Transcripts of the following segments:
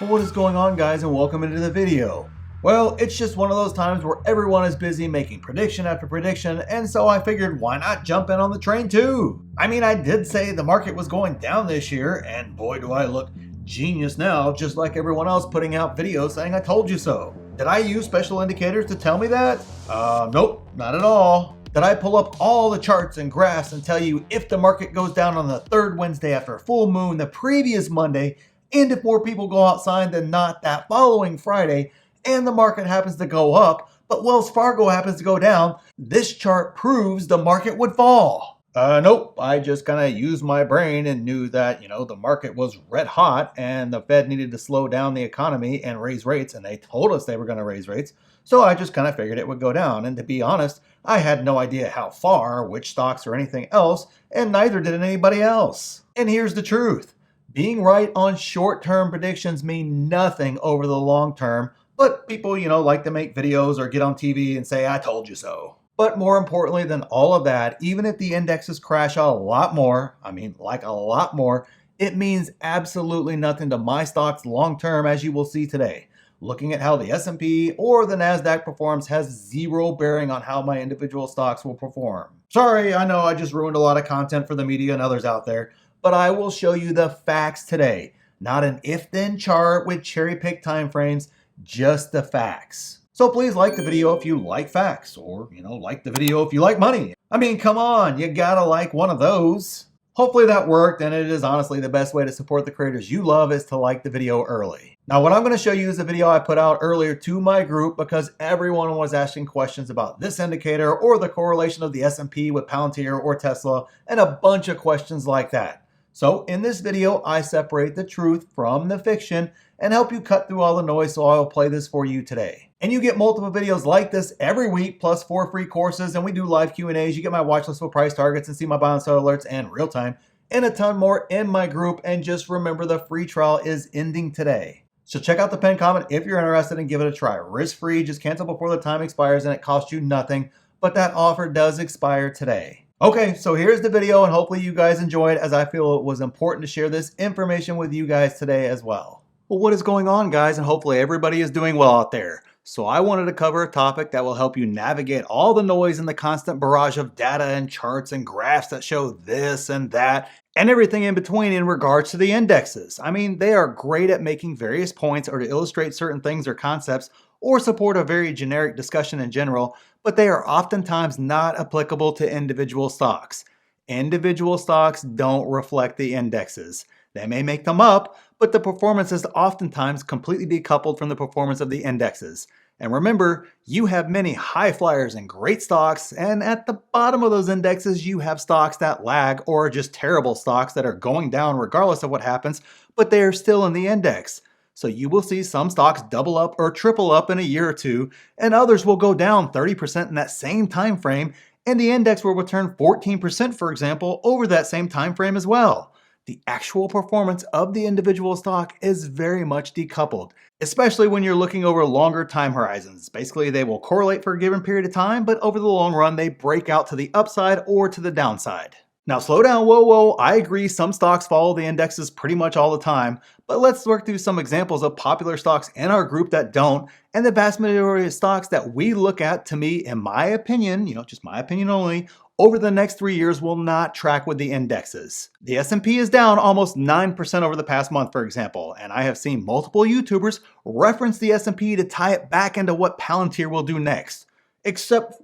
Well, what is going on, guys, and welcome into the video. Well, it's just one of those times where everyone is busy making prediction after prediction, and so I figured why not jump in on the train too? I mean, I did say the market was going down this year, and boy do I look genius now, just like everyone else putting out videos saying I told you so. Did I use special indicators to tell me that? Nope, not at all. Did I pull up all the charts and graphs and tell you if the market goes down on the third Wednesday after a full moon the previous Monday, and if more people go outside than not that following Friday, and the market happens to go up, but Wells Fargo happens to go down, this chart proves the market would fall? Nope. I just kind of used my brain and knew that, the market was red hot and the Fed needed to slow down the economy and raise rates, and they told us they were going to raise rates. So I just kind of figured it would go down. And to be honest, I had no idea how far, which stocks or anything else, and neither did anybody else. And here's the truth. Being right on short-term predictions mean nothing over the long term, but people, like to make videos or get on TV and say, I told you so. But more importantly than all of that, even if the indexes crash a lot more, like a lot more, it means absolutely nothing to my stocks long-term, as you will see today. Looking at how the S&P or the NASDAQ performs has zero bearing on how my individual stocks will perform. Sorry, I know I just ruined a lot of content for the media and others out there, but I will show you the facts today. Not an if-then chart with cherry-picked timeframes, just the facts. So please like the video if you like facts, or, like the video if you like money. Come on, you gotta like one of those. Hopefully that worked, and it is honestly the best way to support the creators you love is to like the video early. Now what I'm going to show you is a video I put out earlier to my group because everyone was asking questions about this indicator or the correlation of the S&P with Palantir or Tesla and a bunch of questions like that. So in this video, I separate the truth from the fiction and help you cut through all the noise, so I will play this for you today. And you get multiple videos like this every week, plus 4 free courses, and we do live Q&As. You get my watch list with price targets and see my buy and sell alerts and real time, and a ton more in my group. And just remember, the free trial is ending today. So check out the pinned comment if you're interested and give it a try. Risk-free, just cancel before the time expires and it costs you nothing, but that offer does expire today. Okay, so here's the video, and hopefully you guys enjoyed, as I feel it was important to share this information with you guys today as well. Well, what is going on, guys? And hopefully everybody is doing well out there. So I wanted to cover a topic that will help you navigate all the noise and the constant barrage of data and charts and graphs that show this and that and everything in between in regards to the indexes. They are great at making various points or to illustrate certain things or concepts or support a very generic discussion in general, but they are oftentimes not applicable to individual stocks. Individual stocks don't reflect the indexes. They may make them up, but the performance is oftentimes completely decoupled from the performance of the indexes. And remember, you have many high flyers and great stocks, and at the bottom of those indexes, you have stocks that lag or are just terrible stocks that are going down regardless of what happens, but they are still in the index. So you will see some stocks double up or triple up in a year or two, and others will go down 30% in that same time frame, and the index will return 14%, for example, over that same time frame as well. The actual performance of the individual stock is very much decoupled, especially when you're looking over longer time horizons. Basically, they will correlate for a given period of time, but over the long run, they break out to the upside or to the downside. Now, slow down, whoa, I agree some stocks follow the indexes pretty much all the time, but let's work through some examples of popular stocks in our group that don't, and the vast majority of stocks that we look at, to me, in my opinion, just my opinion only, over the next 3 years will not track with the indexes. The S&P is down almost 9% over the past month, for example, and I have seen multiple YouTubers reference the S&P to tie it back into what Palantir will do next. Except,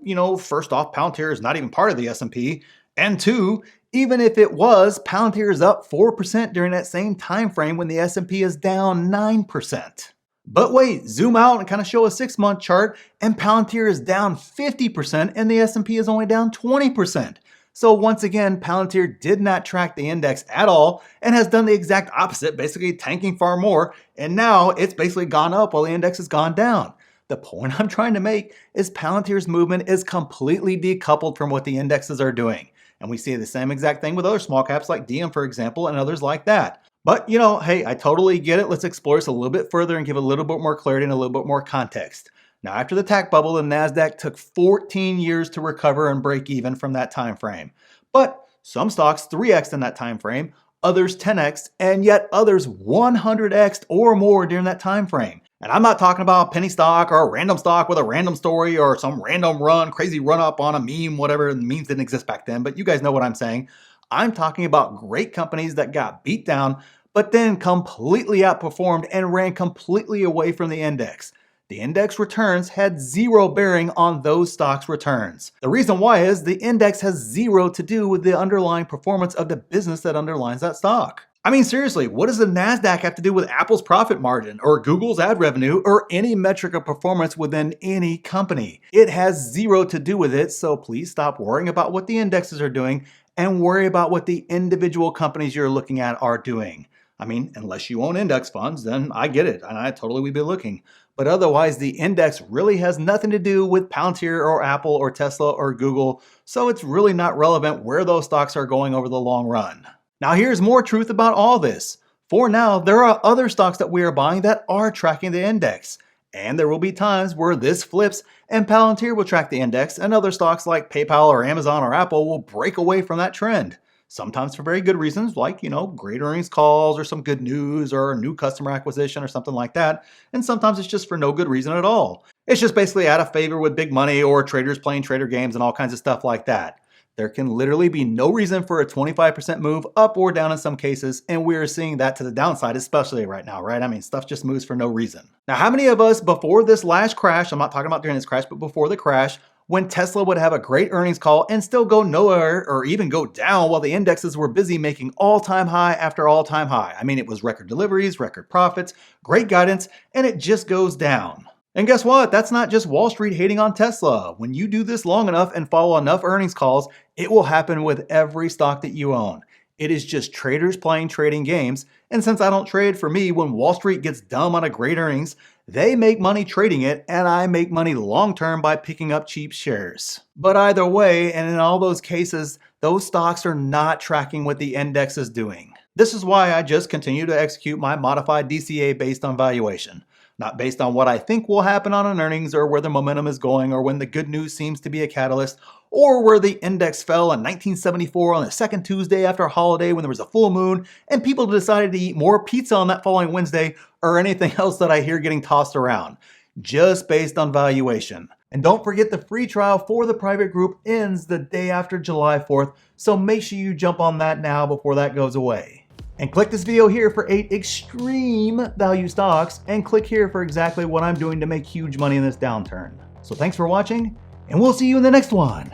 first off, Palantir is not even part of the S&P, and two, even if it was, Palantir is up 4% during that same time frame when the S&P is down 9%. But wait, zoom out and kind of show a 6-month chart, and Palantir is down 50% and the S&P is only down 20%. So once again, Palantir did not track the index at all and has done the exact opposite, basically tanking far more, and now it's basically gone up while the index has gone down. The point I'm trying to make is Palantir's movement is completely decoupled from what the indexes are doing. And we see the same exact thing with other small caps like DM, for example, and others like that. But, hey, I totally get it. Let's explore this a little bit further and give a little bit more clarity and a little bit more context. Now, after the tech bubble, the NASDAQ took 14 years to recover and break even from that time frame. But some stocks 3x in that time frame, others 10x, and yet others 100x or more during that time frame. And I'm not talking about a penny stock or a random stock with a random story or some random run, crazy run up on a meme, whatever. The memes didn't exist back then, but you guys know what I'm saying. I'm talking about great companies that got beat down, but then completely outperformed and ran completely away from the index. The index returns had zero bearing on those stocks' returns. The reason why is the index has zero to do with the underlying performance of the business that underlies that stock. I mean, seriously, what does the NASDAQ have to do with Apple's profit margin or Google's ad revenue or any metric of performance within any company? It has zero to do with it, so please stop worrying about what the indexes are doing and worry about what the individual companies you're looking at are doing. I mean, unless you own index funds, then I get it, and I totally would be looking. But otherwise, the index really has nothing to do with Palantir or Apple or Tesla or Google, so it's really not relevant where those stocks are going over the long run. Now here's more truth about all this. For now, there are other stocks that we are buying that are tracking the index. And there will be times where this flips and Palantir will track the index and other stocks like PayPal or Amazon or Apple will break away from that trend. Sometimes for very good reasons like, great earnings calls or some good news or a new customer acquisition or something like that. And sometimes it's just for no good reason at all. It's just basically out of favor with big money or traders playing trader games and all kinds of stuff like that. There can literally be no reason for a 25% move up or down in some cases, and we're seeing that to the downside, especially right now, right? I mean, stuff just moves for no reason. Now, how many of us before this last crash, I'm not talking about during this crash, but before the crash, when Tesla would have a great earnings call and still go nowhere or even go down while the indexes were busy making all-time high after all-time high? I mean, it was record deliveries, record profits, great guidance, and it just goes down. And guess what? That's not just Wall Street hating on Tesla. When you do this long enough and follow enough earnings calls, it will happen with every stock that you own. It is just traders playing trading games. And since I don't trade, for me, when Wall Street gets dumb on a great earnings, they make money trading it, and I make money long-term by picking up cheap shares. But either way, and in all those cases, those stocks are not tracking what the index is doing. This is why I just continue to execute my modified DCA based on valuation. Not based on what I think will happen on an earnings or where the momentum is going or when the good news seems to be a catalyst or where the index fell in 1974 on the second Tuesday after a holiday when there was a full moon and people decided to eat more pizza on that following Wednesday or anything else that I hear getting tossed around. Just based on valuation. And don't forget the free trial for the private group ends the day after July 4th, so make sure you jump on that now before that goes away. And click this video here for 8 extreme value stocks, and click here for exactly what I'm doing to make huge money in this downturn. So thanks for watching, and we'll see you in the next one.